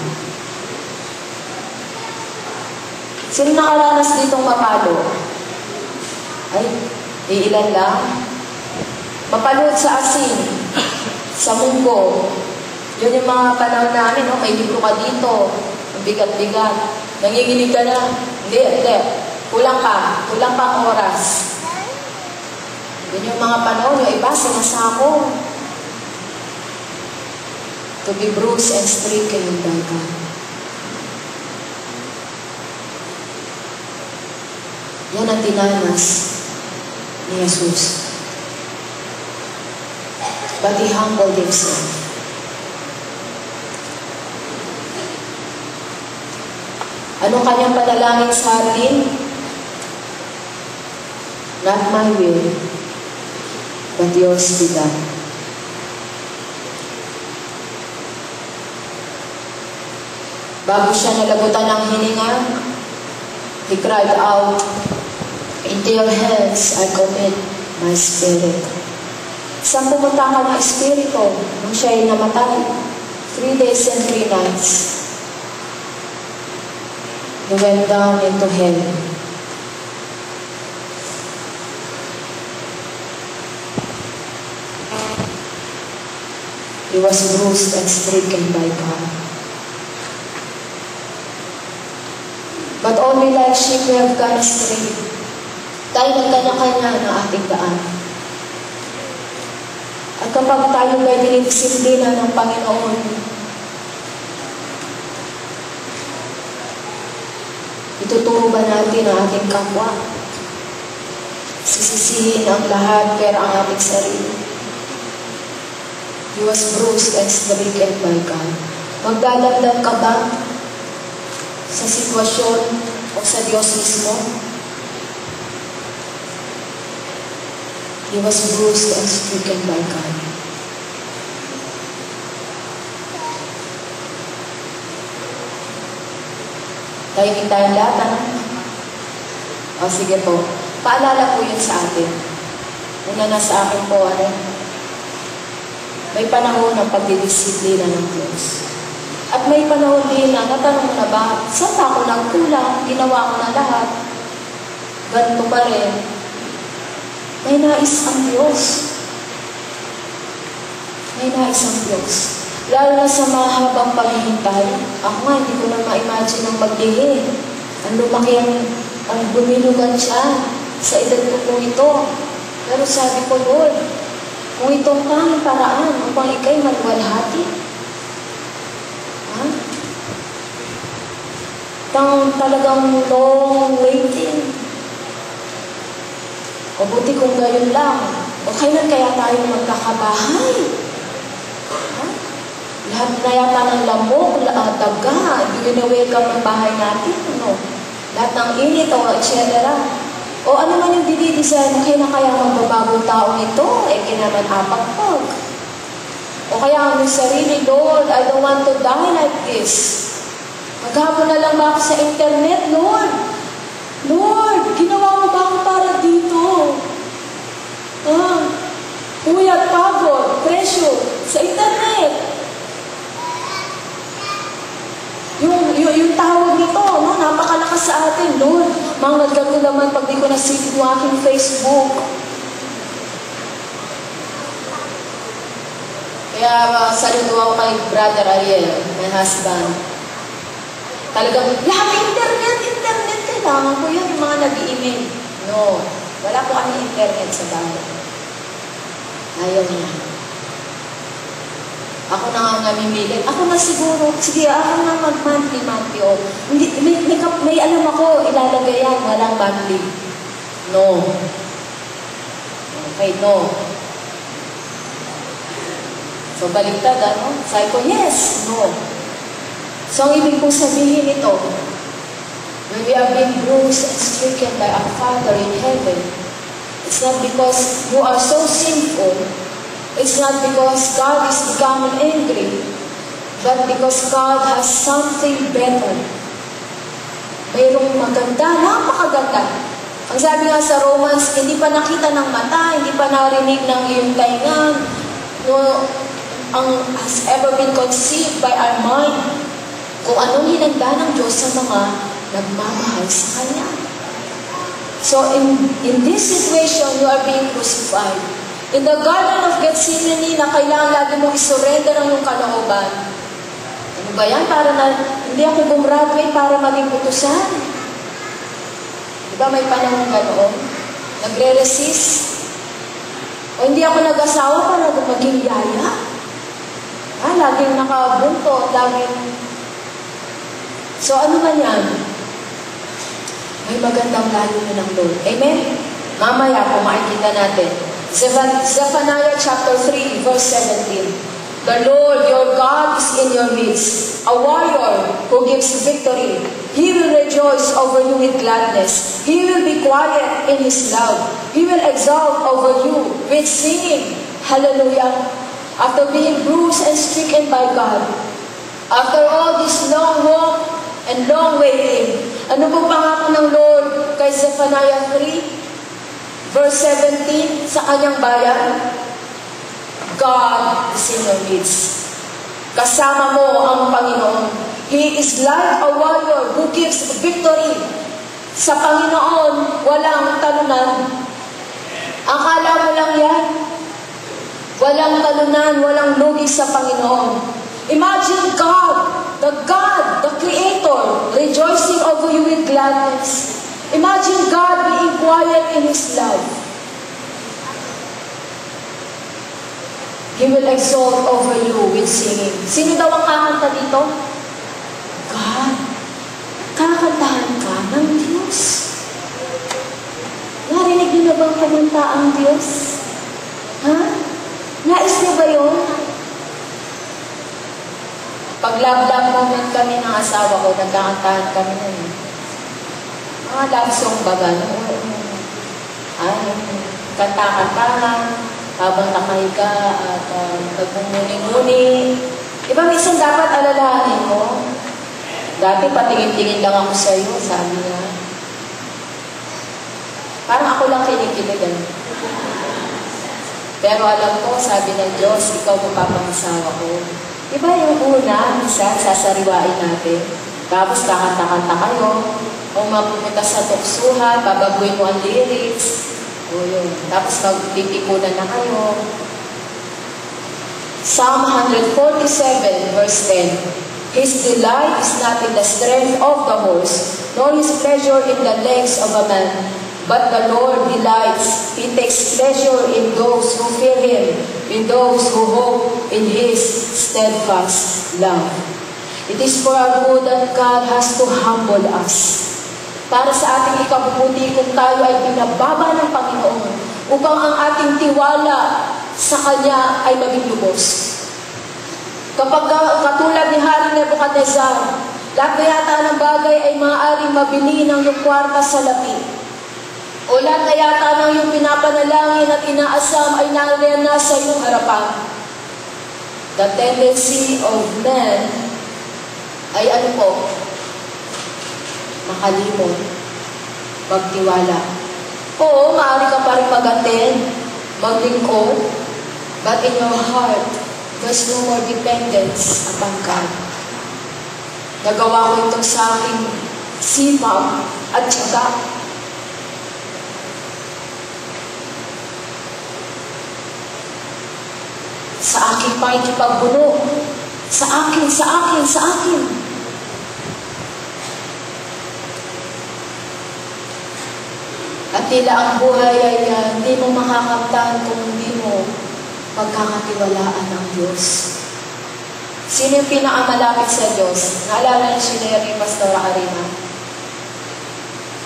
Sino nakaranas ditong mapalo? Ay, iilan lang. Mapalod sa asin, sa munggo. Yun yung mga panahon namin, no? May libro ka dito, ang bigat-bigat. Nanginginig ka na. Hindi. Kulang pang oras. Yun yung mga panahon, yung iba, sinasako. To be bruised and stricken by God. Yan ang tinanas ni Jesus. But He humbled Himself. Anong kanyang panalangin sa atin? Not my will, but yours be done. Bago siya nalagutan ng hininga, He cried out, into your hands I commit my spirit. Saan pumunta ka ng espiritu nung siya ay namatay? 3 days and 3 nights. He went down into hell. He was bruised and stricken by God. But only like sheep we have gone astray. Tayo nagkanya-kanya ng ating daan. At kapag tayo ay dinidisiplina ng Panginoon, ituturo ba natin ang ating kapwa? Sisisihin ang lahat pero ang ating sarili. He was bruised and stricken by God. Magdadagdag ka ba sa sitwasyon o sa Diyos mismo? He was bruised and stricken by God. Tahimik tayong lahat, O sige po. Paalala po yun sa atin. Una na sa akin po, may panahon ng pagdidisiplina ng Diyos. At may panahon din na natanong na ba, saan pa ako nagkulang? Ginawa ko na lahat. Ganito pa rin. May nais ang Diyos. May nais ang Diyos. Lalo na sa mahabang paghihintay. Ako nga, hindi ko na ma-imagine ang magdihi. Ang lumaki ang bumilugan siya sa edad ko po ito. Pero sabi ko, Lord, kung itong tanging paraan upang ikay maluwalhati, talagang long waiting. O buti kung gayon lang, o kailan kaya tayo magkakabahay? Lahat na yata ng lamok, daga, i-welcome ang bahay natin, lahat ng init, o etc. O ano man yung dinidesign, kailan kaya magbabagong tao nito? Kinamanapak pag. O kaya ang sarili, Lord, I don't want to die like this. Maghapon na lang ba ako sa internet, Lord? Lord, ginawa mo ba ako para dito? Huyat, pagod, presyo sa internet. Yung tawag nito, no, napakalakas sa atin, Lord. Mangad ko naman pag di ko nasilip yung aking Facebook. Kaya saludo ako kay Brother Ariel, my husband. Talagang, internet. Kailangan ko yun, yung mga nag-i-email. No, wala po kami internet sa bahay. Ayaw niya. Ako na nga namimilit. Ako na siguro, sige, ako na mag-monthly. May alam ako, ilalagay yan, walang monthly. No. Okay, no. So, baliktad, ano? Sabi ko, yes, no. So, ang ibig kong sabihin ito, when we are being bruised and stricken by our Father in heaven, it's not because you are so sinful, it's not because God is becoming angry, but because God has something better. Mayroong maganda, napakaganda. Ang sabi nga sa Romans, hindi pa nakita ng mata, hindi pa narinig ng iyong tainga, no, has ever been conceived by our mind, kung anong hinanda ng Diyos sa mga nagmamahal sa Kanya. So, in this situation, you are being crucified. In the Garden of Gethsemane, na kailangan lagi mong isurrender ang iyong kalooban. Ano ba yan? Para na, hindi ako gumraduate para maging utusan. Diba may panahon ganoon? Nagre-resist. O hindi ako nag-asawa para maging yaya. Laging nakabuntot, laging... So, ano man yan? May magandang layo ng Lord. Amen? Mamaya po makikita natin. Zephaniah chapter 3, verse 17. The Lord your God is in your midst, a warrior who gives victory. He will rejoice over you with gladness. He will be quiet in His love. He will exalt over you with singing. Hallelujah. After being bruised and stricken by God, after all this long walk and long waiting, ano po pangako ng Lord kay Zephaniah 3, verse 17, sa kanyang bayan? God is in your midst. Kasama mo ang Panginoon. He is like a warrior who gives victory. Sa Panginoon, walang talunan. Akala mo lang yan? Walang talunan, walang lugi sa Panginoon. Imagine God, the Creator, rejoicing over you with gladness. Imagine God being quiet in His love. He will exalt over you with singing. Sino daw ang kakanta dito? God. Kakantahan ka ng Diyos. Narinig niyo na bang kumanta ang Diyos? Ha? Nais niyo ba yun? Pag-love-love moment kami ng asawa ko, nagkakantahan kami na yun. Mga love song baga. Kanta-kantahan, habang nakahiga at nagmumuni-muni. Diba, minsan dapat alalahanin mo? Dati patingin-tingin lang ako sa iyo, sabi niya. Parang ako lang kinikilig. Pero alam ko, sabi ng Diyos, ikaw mapapangasawa ko. Diba yung una, minsan, sasariwain natin. Tapos kakanta-kanta kayo. Kung mapupunta sa tuksuhan, babaguhin mo ang lyrics. O yun. Tapos magtitipunan na kayo. Psalm 147, verse 10. His delight is not in the strength of the horse, nor his pleasure in the legs of a man. But the Lord delights. He takes pleasure in those who fear Him, in those who hope in His steadfast love. It is for our good that God has to humble us. Para sa ating ikabubuti kung tayo ay binababa ng Panginoon upang ang ating tiwala sa Kanya ay maging lubos. Kapag katulad ni Hari Nebuchadnezzar, lahat na yata ng bagay ay maaaring mabili ng iyong kwarta sa lapi. O lahat na yata ng iyong pinapanalangin at inaasam ay nariyan na sa iyong harapan. The tendency of man ay ano po? Makalimot, magtiwala. Oo, maaari ka pa rin mag-attend. maglingkod, but in your heart, there's no more dependence upon God. Nagawa ko ito sa aking sipag at tiyaga. Sa aking pakikipagbuno. Sa akin. At tila ang buhay ay hindi mo makakamtan kung hindi mo pagkakatiwalaan ng Diyos. Sino yung pinakamalapit sa Diyos? Naalala niyo si Pastor Arina?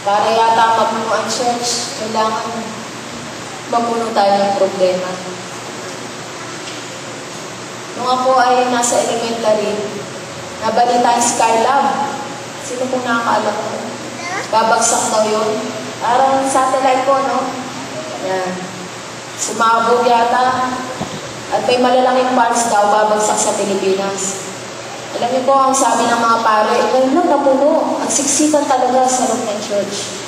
Para yata mapuno ang church, kailangan mapuno tayo ng problema. Nung ako ay nasa elementary, nabalita yung Skylab. Sino pong nakakaalam ko? Babagsak daw yun. Parang satellite po, no? Yan. Sumabog yata. At may malalaking parts daw babagsak sa Pilipinas. Alam niyo po, ang sabi ng mga pare, ngayon lang napuno. Ang siksikan talaga sa loob ng church.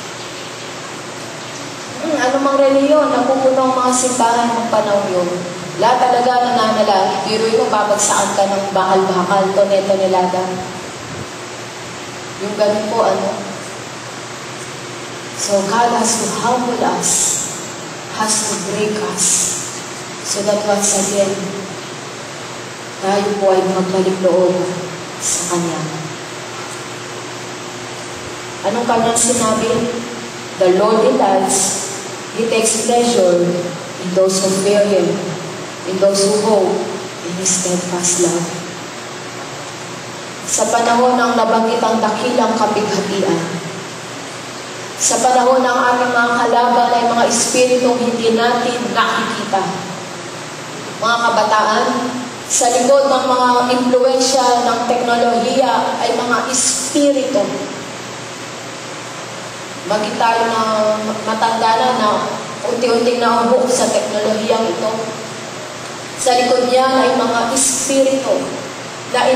Ano mang reliyon, napupuno ang mga simbahan ng panahon yun. Lahat talaga nananalangin. Biro yun, babagsakan ka ng bakal-bakal, tonelada. Yung ganun po, So God has to humble us, has to break us, so that once again, tayo po ay magbalik loob sa Kanya. Anong Kanyang sinabi? The Lord delights, He takes pleasure in those who fear Him, in those who hope in His steadfast love. Sa panahon ng nabanggit ang dakilang kapighatian, sa panahon ng ating mga kalaban ay mga espiritong hindi natin nakikita. Mga kabataan, sa likod ng mga impluensya ng teknolohiya ay mga espiritu. Bagit tayo na matanda na unti-unting naubok sa teknolohiyang ito. Sa likod niyan ay mga espiritu na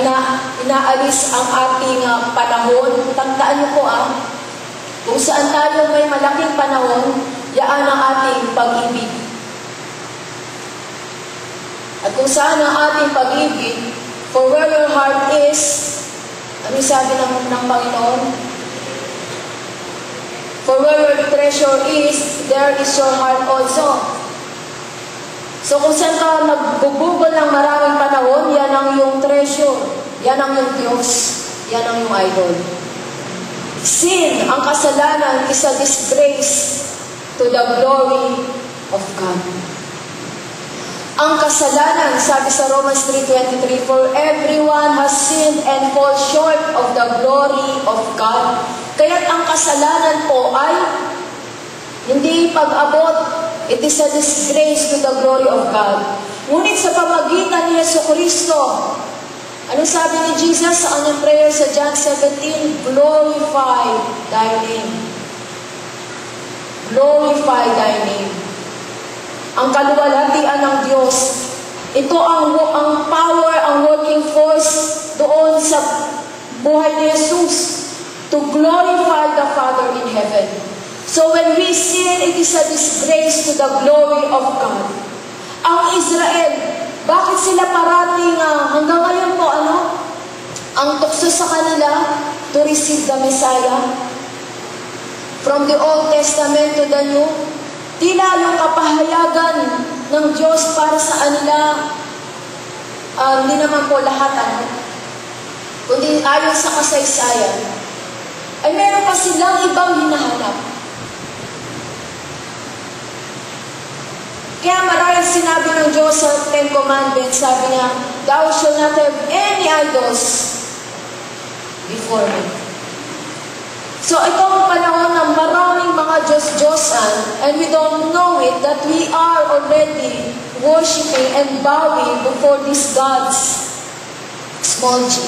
inaalis ang ating panahon. Tandaan niyo po kung saan tayo may malaking panahon, yaan ang ating pag-ibig. At kung saan ang ating pag-ibig, for where your heart is, ano sabi ng Panginoon? For where your treasure is, there is your heart also. So kung saan ka nagbubugol ng maraming panahon, yan ang iyong treasure. Yan ang iyong Diyos. Yan ang iyong idol. Sin, ang kasalanan, is a disgrace to the glory of God. Ang kasalanan, sabi sa Romans 3:23, for everyone has sinned and fall short of the glory of God. Kaya't ang kasalanan po ay hindi pag-abot. It is a disgrace to the glory of God. Ngunit sa pamagitan ni Jesucristo, ano sabi ni Jesus sa kanyang prayer sa John 17? Glorify thy name. Glorify thy name. Ang kaluwalhatian ng Diyos, ito ang power, ang working force doon sa buhay ni Jesus to glorify the Father in heaven. So when we sin, it is a disgrace to the glory of God. Ang Israel, bakit sila parating hanggang ngayon po, ang tukso sa kanila to receive the Messiah? From the Old Testament to the New, tila yung kapahayagan ng Diyos para sa kanila, hindi naman po lahat, kundi ayon sa kasaysayan, ay meron pa silang ibang hinahanap. Kaya maraming sinabi ng Diyos sa Ten Commandments, sabi niya, thou shalt not have any idols before me. So ito ang panahon ng maraming mga Diyos-Diyosan, and we don't know it, that we are already worshiping and bowing before these gods, small g.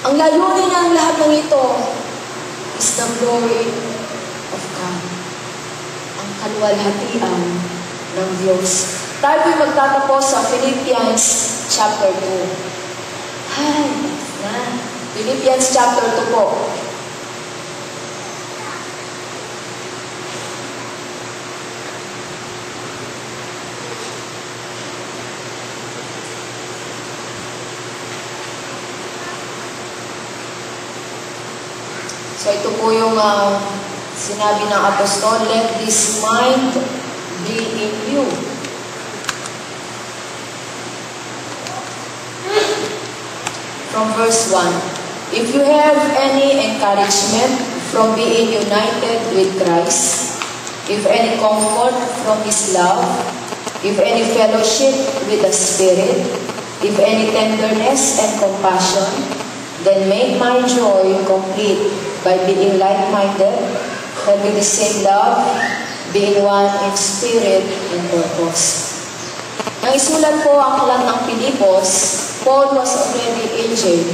Ang layunin ng lahat ng ito is the glory of God. Ang kaluwalhatian ng Diyos. Tayo po'y magtatapos sa Philippians chapter 2. Philippians chapter 2 po. So ito po yung sinabi ng apostol, let this mind be in you. From verse 1, if you have any encouragement from being united with Christ, if any comfort from His love, if any fellowship with the Spirit, if any tenderness and compassion, then make my joy complete by being like-minded, having the same love, being one in spirit and purpose. Nang isulat po ang aklat ng Pilipos, Paul was already in jail.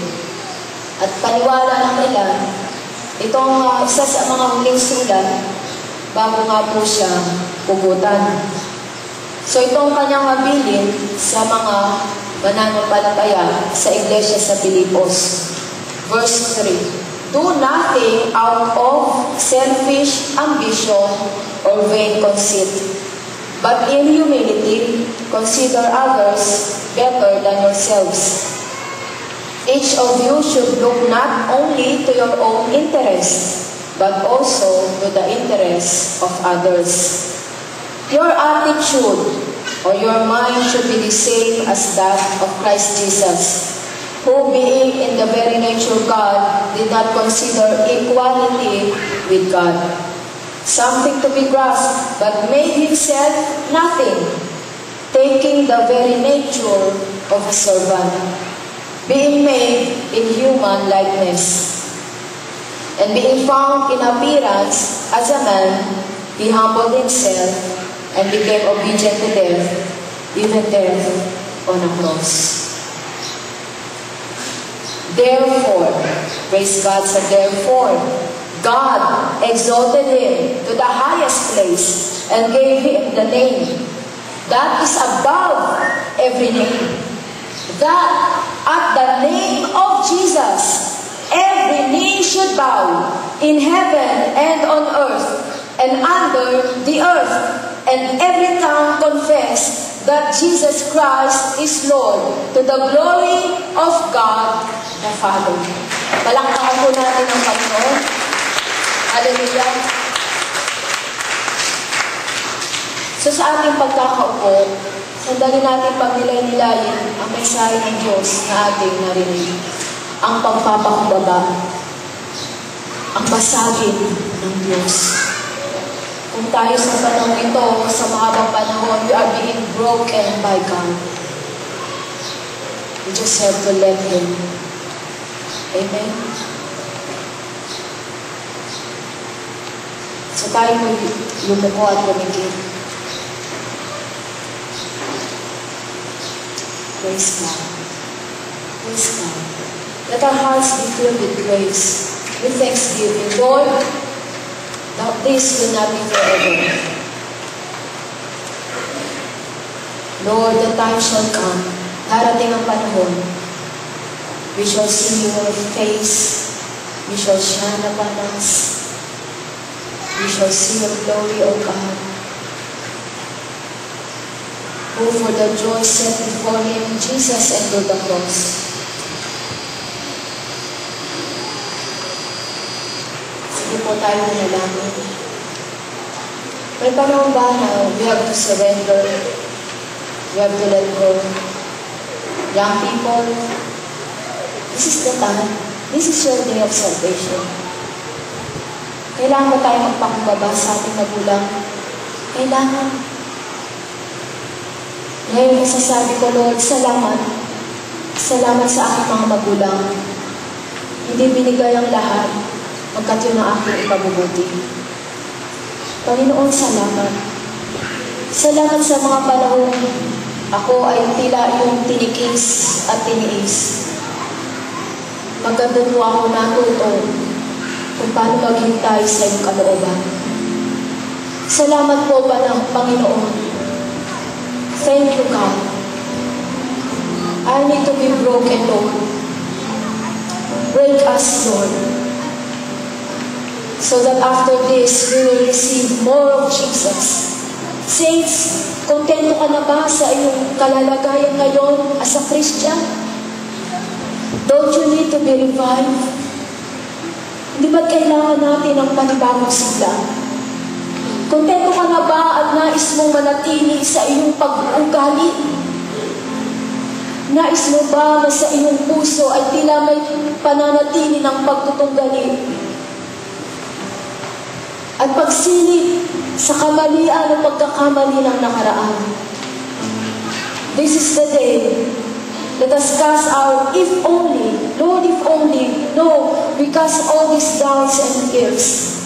At paniwala ng ilan, itong isa sa mga huling sulat bago nga po siya pugutan. So itong kanyang habilin sa mga mananampalataya sa iglesia sa Pilipos. Verse 3, do nothing out of selfish ambition or vain conceit, but in humility consider others better than yourselves. Each of you should look not only to your own interest, but also to the interest of others. Your attitude or your mind should be the same as that of Christ Jesus, who being in the very nature God, did not consider equality with God something to be grasped, but made Himself nothing, taking the very nature of a servant, being made in human likeness, and being found in appearance as a man, He humbled Himself and became obedient to death, even death on a cross. Therefore, praise God, said therefore, God exalted Him to the highest place and gave Him the name that is above every name, that at the name of Jesus every knee should bow in heaven and on earth and under the earth, and every tongue confess that Jesus Christ is Lord, to the glory of God the Father. Palakpakan po natin ang Panginoon. Hallelujah. So sa ating pagkakaupo, sandali natin pagnilay-nilayin ang mensahe ng Diyos na ating narinig. Ang pagpapakumbaba, ang basagin ng Diyos. Kung tayo sa panahon ito, sa mahabang panahon, we are being broken by God. We just have to let Him. Amen? So tayo lumuko at lumikit. Praise God. Praise God. Let our hearts be filled with grace, with thanksgiving. Lord, that this will not be forever. Lord, the time shall come. Darating ang panahon. We shall see your face. We shall shine upon us. We shall see your glory, O God. Who for the joy set before Him, Jesus endured the cross. Sige po tayo manalangin. May panahon ba na we have to surrender? We have to let go? Young people, this is the time. This is your day of salvation. Kailangan ba tayo magpakumbaba sa ating magulang? Kailangan. Ngayon, masasabi ko, Lord, salamat. Salamat sa aking mga magulang. Hindi binigay ang lahat, pagkat yun ang aking ipabubuti. Panginoon, salamat. Salamat sa mga panahon ako ay tila yung tinikis at tiniis. Maganda po ako natuto kung paano maghintay sa iyong kalooban. Salamat po ba ng Panginoon? Thank you, God. I need to be broken, Lord. Break us, Lord. So that after this, we will receive more of Jesus. Saints, kontento ka na ba sa iyong kalalagayan ngayon as a Christian? Don't you need to be revived? Hindi ba kailangan natin ng panibagong sigla? Kontento ka na ba at nais mong manatili sa iyong pag-ugali? Nais mo ba na sa iyong puso ay tila may pananatili ng pagtutunggali? At pagsilip sa kamalian o pagkakamali ng nakaraan. This is the day. Let us cast out, if only, Lord, if only, no, we cast all these doubts and fears.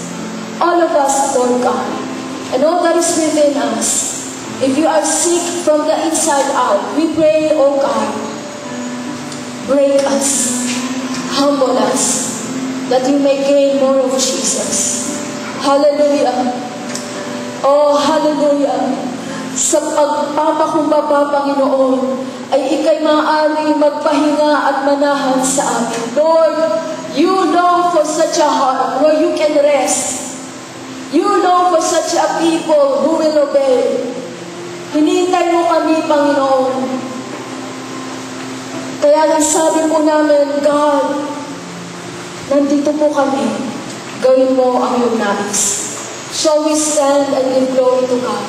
All of us, Lord God, and all that is within us. If you are sick from the inside out, we pray, oh God, break us, humble us, that we may gain more of Jesus. Hallelujah. Oh, hallelujah. Sa pagpapakumbaba, Panginoon, ay ikay maaari magpahinga at manahan sa amin. Lord, you long for such a heart where you can rest. You long for such a people who will obey. Hinintay mo kami, Panginoon. Kaya sabi po namin, God, nandito po kami. Gawin mo ang iyong nais. Shall we stand and give glory to God?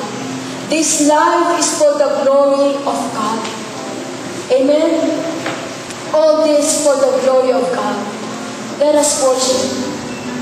This life is for the glory of God. Amen? All this for the glory of God. Let us worship.